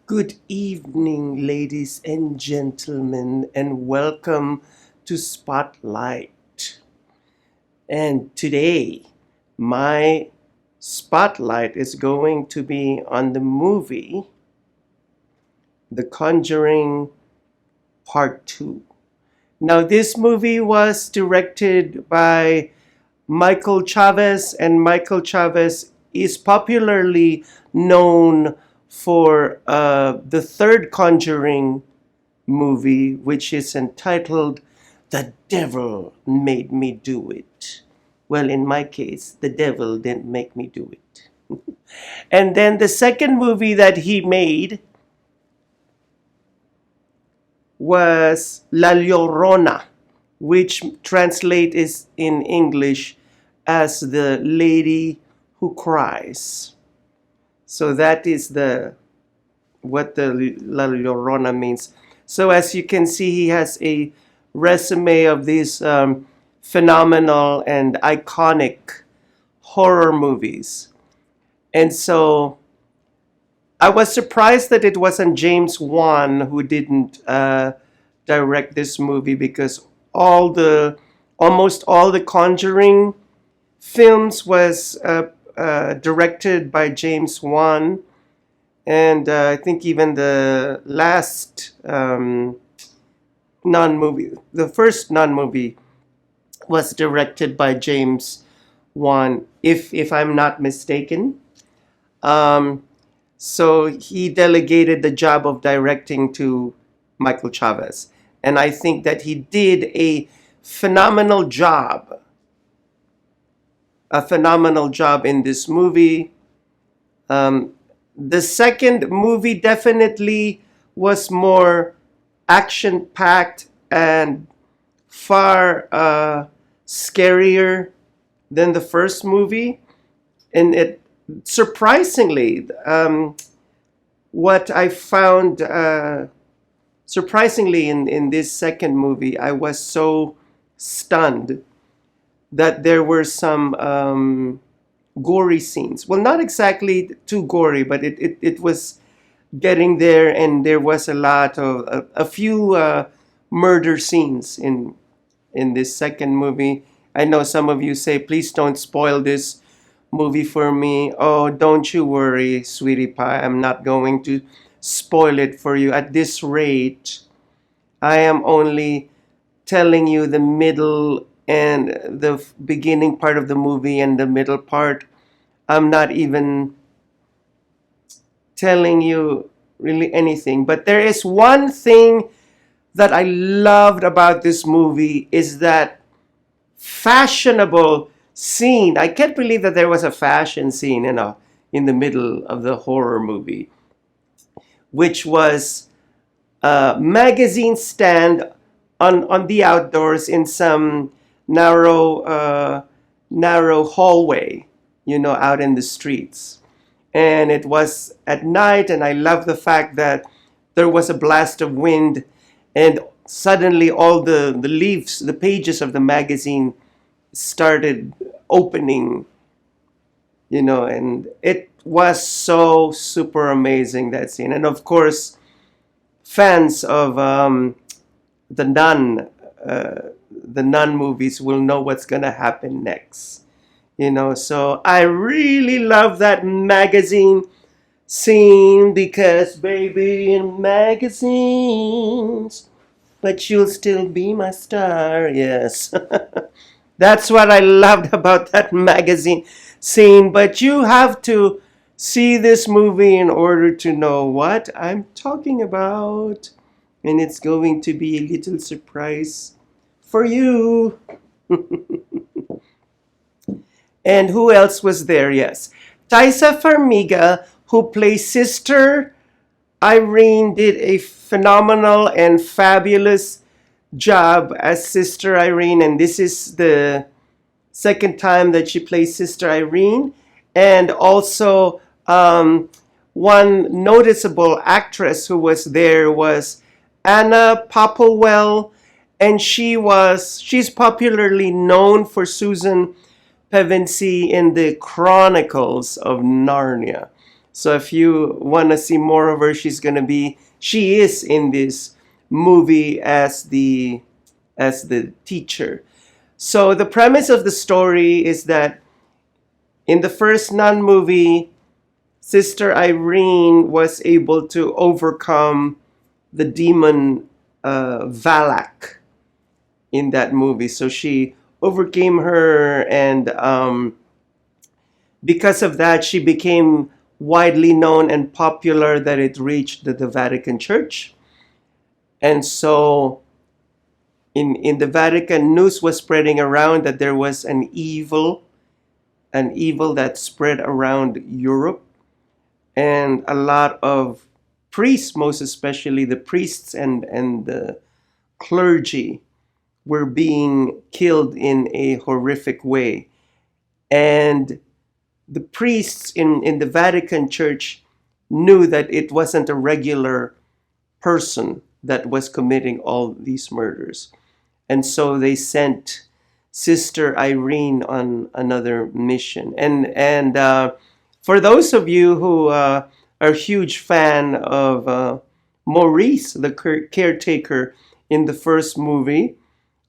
Good evening, ladies and gentlemen, and welcome to Spotlight. And today, my spotlight is going to be on the movie The Conjuring Part 2. Now, this movie was directed by Michael Chavez, and Michael Chavez is popularly known for the third Conjuring movie, which is entitled The Devil Made Me Do It. Well, in my case, the devil didn't make me do it. And then the second movie that he made was La Llorona, which translate is in English as the lady who cries. So that is what the La Llorona means. So as you can see, he has a resume of these phenomenal and iconic horror movies. And so I was surprised that it wasn't James Wan who didn't direct this movie, because almost all the Conjuring films was directed by James Wan, and I think even the last non-movie, the first non-movie, was directed by James Wan, if I'm not mistaken. Um, so he delegated the job of directing to Michael Chavez, and I think that he did phenomenal job a phenomenal job in this movie. The second movie definitely was more action packed and far scarier than the first movie. And it surprisingly, what I found surprisingly in this second movie, I was so stunned that there were some gory scenes. Well, not exactly too gory, but it was getting there, and there was a few murder scenes in this second movie. I know some of you say, please don't spoil this movie for me. Oh, don't you worry, sweetie pie. I'm not going to spoil it for you. At this rate, I am only telling you the middle and the beginning part of the movie and the middle part. I'm not even telling you really anything. But there is one thing that I loved about this movie, is that fashionable scene. I can't believe that there was a fashion scene in the middle of the horror movie, which was a magazine stand on the outdoors in some narrow hallway, out in the streets. And it was at night, and I love the fact that there was a blast of wind, and suddenly all the leaves, the pages of the magazine started opening, and it was so super amazing, that scene. And of course, fans of the Nun, the Nun movies will know what's gonna happen next. So I really love that magazine scene, because baby, in magazines, but you'll still be my star. Yes. That's what I loved about that magazine scene. But you have to see this movie in order to know what I'm talking about. And it's going to be a little surprise for you. And who else was there? Yes. Taisa Farmiga, who plays Sister Irene, did a phenomenal and fabulous job as Sister Irene. And this is the second time that she plays Sister Irene. And also, one noticeable actress who was there was Anna Popplewell, and she's popularly known for Susan Pevensey in the Chronicles of Narnia. So if you want to see more of her, she is in this movie as the teacher. So the premise of the story is that in the first Nun movie, Sister Irene was able to overcome the demon Valak in that movie. So she overcame her, and because of that, she became widely known and popular that it reached the Vatican Church. And so in the Vatican, news was spreading around that there was an evil that spread around Europe, and a lot of priests, most especially the priests and the clergy, were being killed in a horrific way. And the priests in the Vatican Church knew that it wasn't a regular person that was committing all these murders. And so they sent Sister Irene on another mission. And for those of you who are a huge fan of Maurice, the caretaker in the first movie,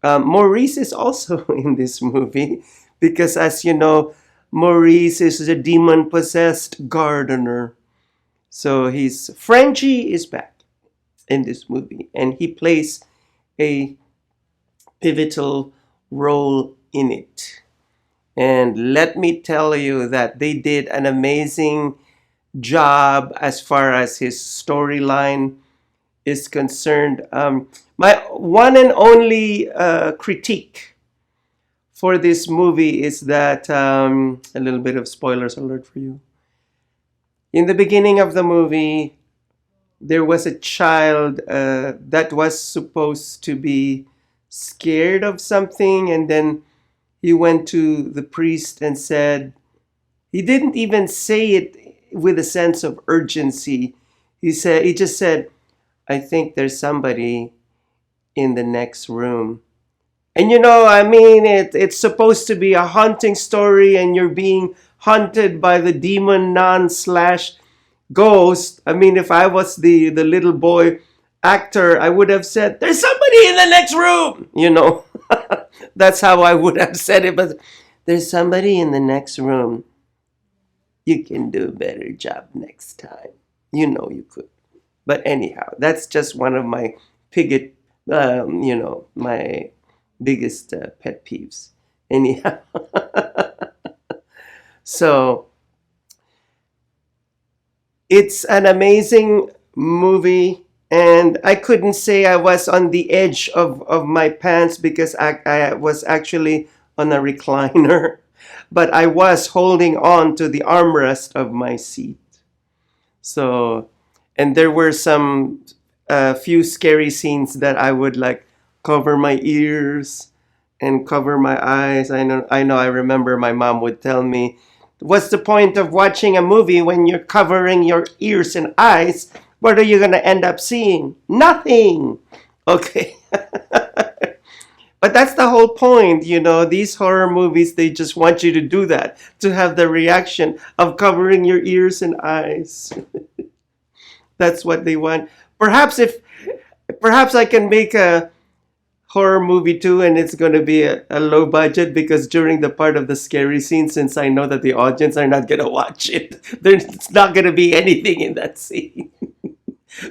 Maurice is also in this movie because, as you know, Maurice is a demon-possessed gardener. So Frenchie is back in this movie, and he plays a pivotal role in it. And let me tell you that they did an amazing job as far as his storyline is concerned. My one and only critique for this movie is that, a little bit of spoilers alert for you. In the beginning of the movie, there was a child that was supposed to be scared of something, and then he went to the priest and said, he didn't even say it with a sense of urgency. He just said, I think there's somebody in the next room. And I mean, it's supposed to be a haunting story, and you're being haunted by the demon nun / ghost. I mean, if I was the little boy actor, I would have said, there's somebody in the next room. That's how I would have said it. But there's somebody in the next room. You can do a better job next time. You could. But anyhow, that's just one of my my biggest pet peeves. Anyhow. So it's an amazing movie, and I couldn't say I was on the edge of my pants because I was actually on a recliner, but I was holding on to the armrest of my seat. So, and there were some few scary scenes that I would like cover my ears and cover my eyes. I remember my mom would tell me, what's the point of watching a movie when you're covering your ears and eyes? What are you going to end up seeing? Nothing. Okay. But that's the whole point, these horror movies, they just want you to do that, to have the reaction of covering your ears and eyes. That's what they want. Perhaps I can make a horror movie too, and it's going to be a low budget, because during the part of the scary scene, since I know that the audience are not going to watch it, there's not going to be anything in that scene.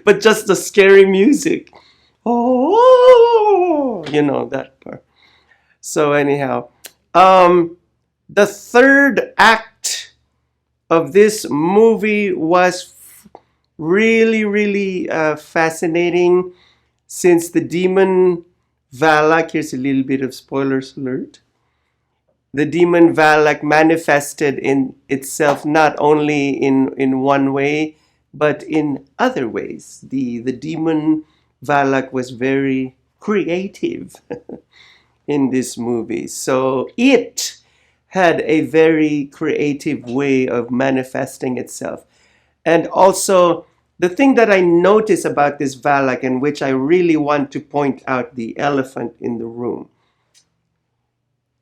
But just the scary music. Oh, that part. So anyhow, the third act of this movie was really, really fascinating, since the demon Valak, here's a little bit of spoilers alert. The demon Valak manifested in itself not only in one way, but in other ways. The demon Valak was very creative in this movie. So it had a very creative way of manifesting itself. And also, the thing that I notice about this Valak, and which I really want to point out, the elephant in the room,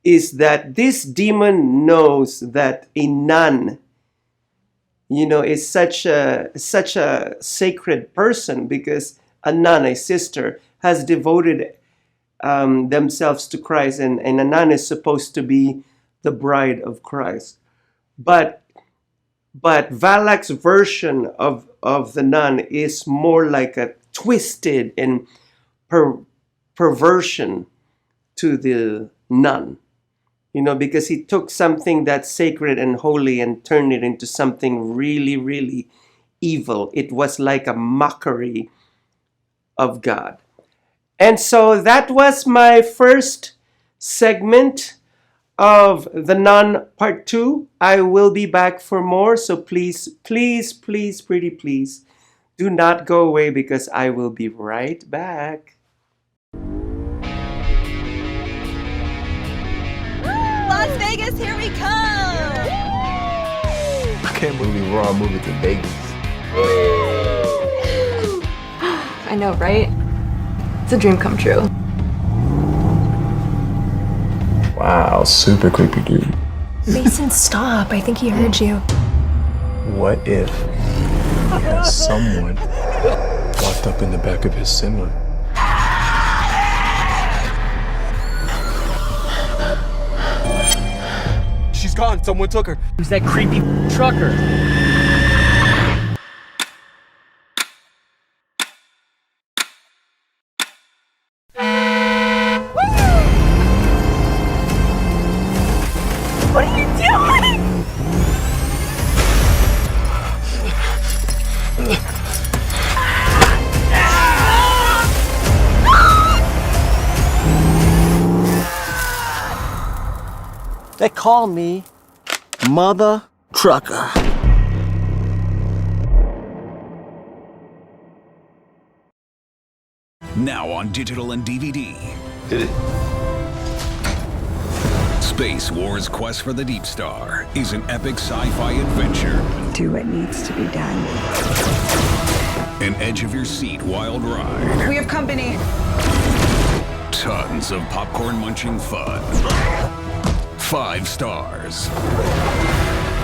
is that this demon knows that a nun is such a sacred person, because a nun, a sister, has devoted themselves to Christ, and a nun is supposed to be the bride of Christ. But Valak's version of the nun is more like a twisted and perversion to the nun, because he took something that's sacred and holy and turned it into something really, really evil. It was like a mockery of God. And so that was my first segment of The Nun Part 2. I will be back for more, so please, please, please, pretty please, do not go away, because I will be right back. Las Vegas, here we come! I can't believe we're all moving to Vegas. I know, right? It's a dream come true. Wow, super creepy dude. Mason, stop. I think he heard you. What if someone walked up in the back of his Semi? She's gone. Someone took her. Who's that creepy trucker? What are you doing? They call me Mother Trucker. Now on digital and DVD. Did it? Space Wars Quest for the Deep Star is an epic sci-fi adventure. Do what needs to be done. An edge-of-your-seat wild ride. We have company. Tons of popcorn-munching fun. 5 stars.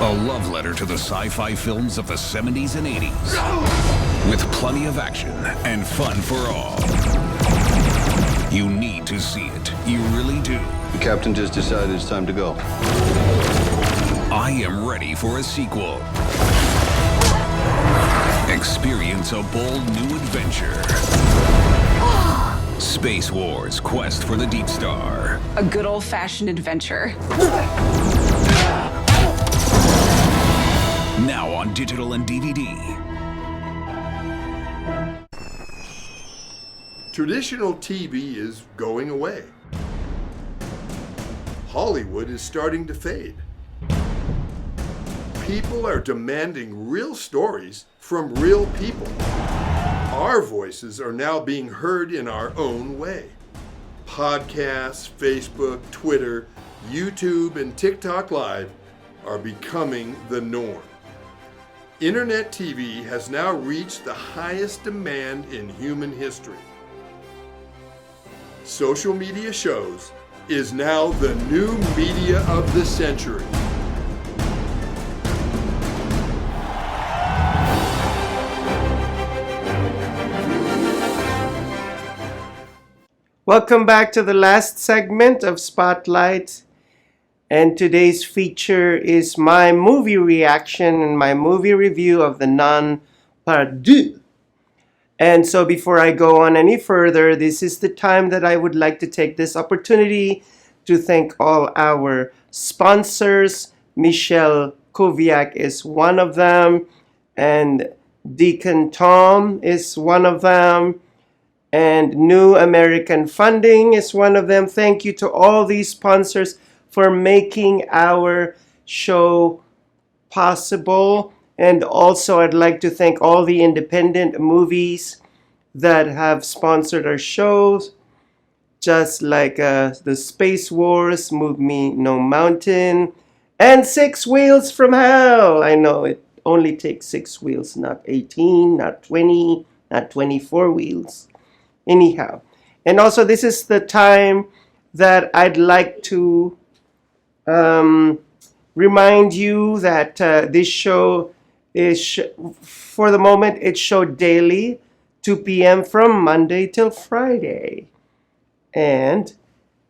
A love letter to the sci-fi films of the 70s and 80s. With plenty of action and fun for all. You need to see it. You really do. The captain just decided it's time to go. I am ready for a sequel. Experience a bold new adventure. Space Wars Quest for the Deep Star. A good old-fashioned adventure. Now on digital and DVD. Traditional TV is going away. Hollywood is starting to fade. People are demanding real stories from real people. Our voices are now being heard in our own way. Podcasts, Facebook, Twitter, YouTube, and TikTok Live are becoming the norm. Internet TV has now reached the highest demand in human history. Social media shows is now the new media of the century. Welcome back to the last segment of Spotlight. And today's feature is my movie reaction and my movie review of The Nun Part 2. And so before I go on any further, this is the time that I would like to take this opportunity to thank all our sponsors. Michelle Koviak is one of them, and Deacon Tom is one of them, and New American Funding is one of them. Thank you to all these sponsors for making our show possible. And also I'd like to thank all the independent movies that have sponsored our shows, just like the Space Wars, Move Me No Mountain, and 6 Wheels from Hell. I know it only takes 6 wheels, not 18, not 20, not 24 wheels. Anyhow, and also this is the time that I'd like to remind you that this show For the moment, it showed daily, 2 p.m. from Monday till Friday. And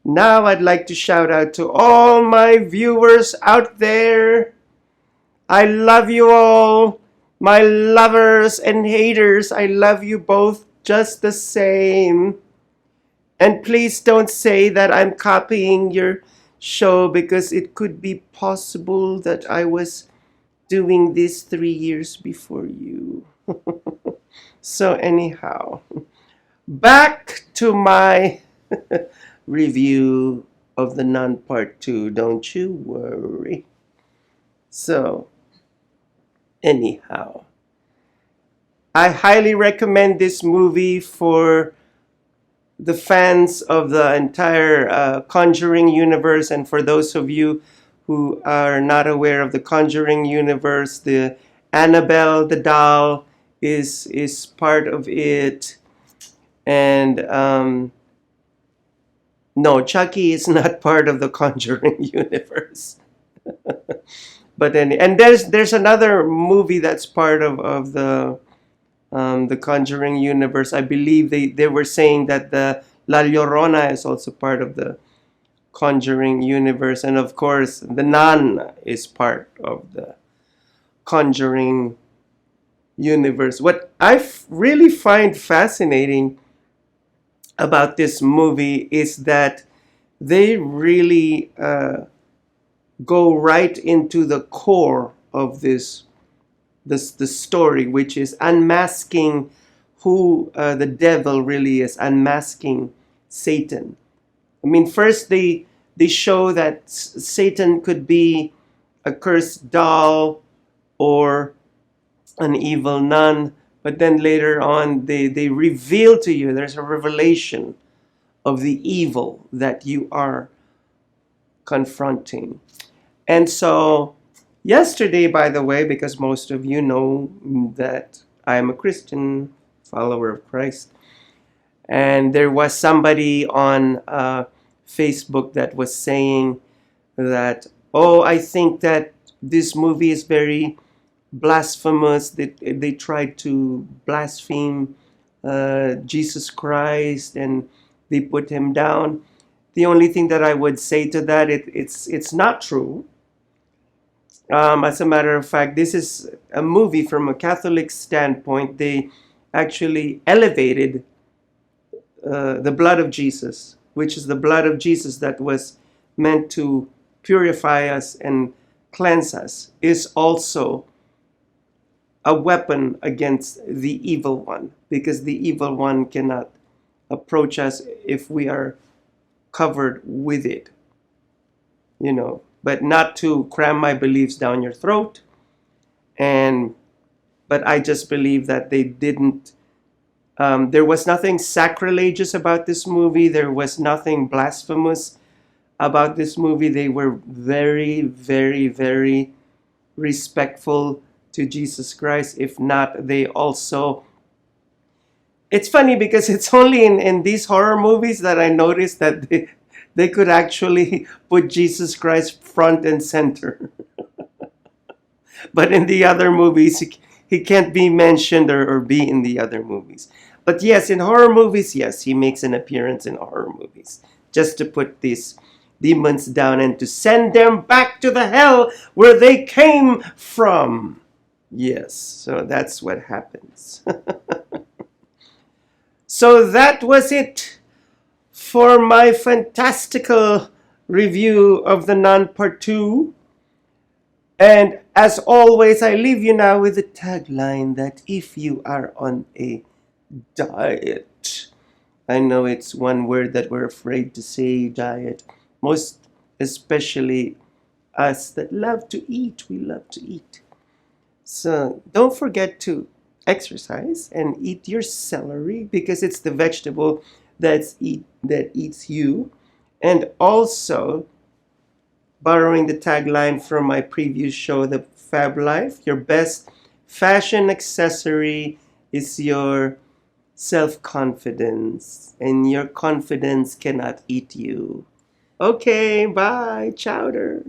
now I'd like to shout out to all my viewers out there. I love you all. My lovers and haters, I love you both just the same. And please don't say that I'm copying your show, because it could be possible that I was doing this 3 years before you. So anyhow, back to my review of The Nun Part 2. Don't you worry. So anyhow, I highly recommend this movie for the fans of the entire Conjuring universe, and for those of you who are not aware of the Conjuring universe, the Annabelle the doll is part of it, and no, Chucky is not part of the Conjuring universe. But and there's another movie that's part of the Conjuring universe. I believe they were saying that the La Llorona is also part of the Conjuring universe, and of course the Nun is part of the Conjuring universe. What I really find fascinating about this movie is that they really go right into the core of the story, which is unmasking who the devil really is, unmasking Satan. I mean, first they show that Satan could be a cursed doll or an evil nun, but then later on they reveal to you, there's a revelation of the evil that you are confronting. And so yesterday, by the way, because most of you know that I am a Christian follower of Christ, and there was somebody on Facebook that was saying that, oh, I think that this movie is very blasphemous. They tried to blaspheme Jesus Christ, and they put him down. The only thing that I would say to that, it's not true. As a matter of fact, this is a movie from a Catholic standpoint. They actually elevated the blood of Jesus, which is the blood of Jesus that was meant to purify us and cleanse us, is also a weapon against the evil one, because the evil one cannot approach us if we are covered with it, you know. But not to cram my beliefs down your throat, but I just believe that they didn't. There was nothing sacrilegious about this movie. There was nothing blasphemous about this movie. They were very, very, very respectful to Jesus Christ. If not, they also... It's funny because it's only in these horror movies that I noticed that they could actually put Jesus Christ front and center. But in the other movies, he can't be mentioned or be in the other movies. But yes, in horror movies, yes, he makes an appearance in horror movies, just to put these demons down and to send them back to the hell where they came from. Yes, so that's what happens. So that was it for my fantastical review of The Nun Part 2. And as always, I leave you now with the tagline that if you are on a diet, I know it's one word that we're afraid to say, diet, most especially us that love to eat, we love to eat. So don't forget to exercise and eat your celery, because it's the vegetable that eats you. And also, borrowing the tagline from my previous show, The Fab Life, your best fashion accessory is your self-confidence, and your confidence cannot eat you. Okay, bye, chowder.